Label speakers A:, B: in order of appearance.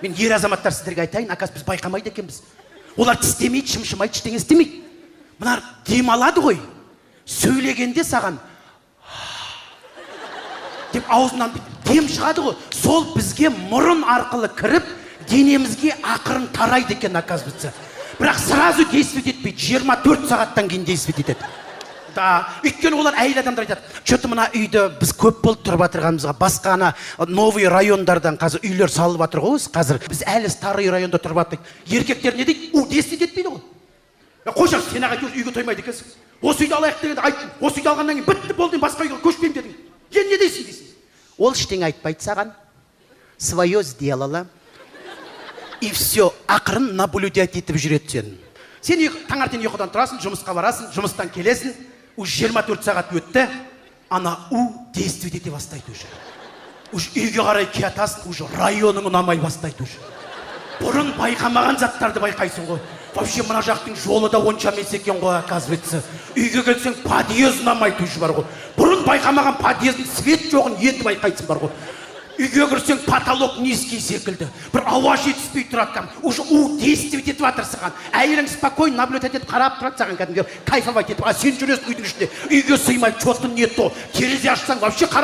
A: Мен ер азаматтар сіздерге айтайын, оказывается, біз байқамайды екенбіз. Олар тістемейді, шымшымайды, ештеңе істемейді. Мына демалады ғой. Сөйлегенде саған деп аузынан дем шығады ғой. Сол бізге мұрын арқылы кіріп, денемізге ақырын тарайды екен, оказывается. Бірақ сразу действовать етпейді. 24 сағаттан кейін действовать етеді. Өйткені олар әйел адамдар айтады. Что-то мына үйді біз көп болып тұрып жатырғанымызға, басқа ана новый райондардан қазір үйлер салып жатыр ғой. Қазір біз әлі старый районда тұрып жатырмыз. Еркектер не дейді? Действовать етпейді ғой. Қойшы, сен ағай үйге тоймайды екенсің. Осы үйді алайық дегенде айттың. Осы үйді алғаннан кейін бітті болды, басқа үйге көшпеймін дедің. Енді не дейсің? Ол ештеңе айтпайды саған. Свое сделала. И все, ақырын наблюдать етіп жүреді сен. Сен таңертең ұйқыдан тұрасың, жұмысқа барасың, жұмыстан келесің, уже 24 сағат өтті, ана действовать ете бастайды уже. Уже үйге қарай кетасың, уже районың ұнамай бастайды уже. Бұрын байқамаған заттарды байқайсың ғой. Вообще мына жақтың жолы да онша емес екен ғой, оказывается. Үйге келсең, подъезд ұнамайды уже бар ғой. Бұрын байқамаған подъездің свет жоғын енді байқайсың бар ғой. Үйге кірсең, потолок низкий секілді. Бір ауа жетіспей тұрады там. Уже действовать етіп жатыр саған. Әйелің спокойно наблюдать етіп қарап тұрады саған, кәдімгі кайфовать етіп. А сен жүресің үйдің ішінде. Үйге сыймай, что-то не то. Терезе ашсаң, вообще қарай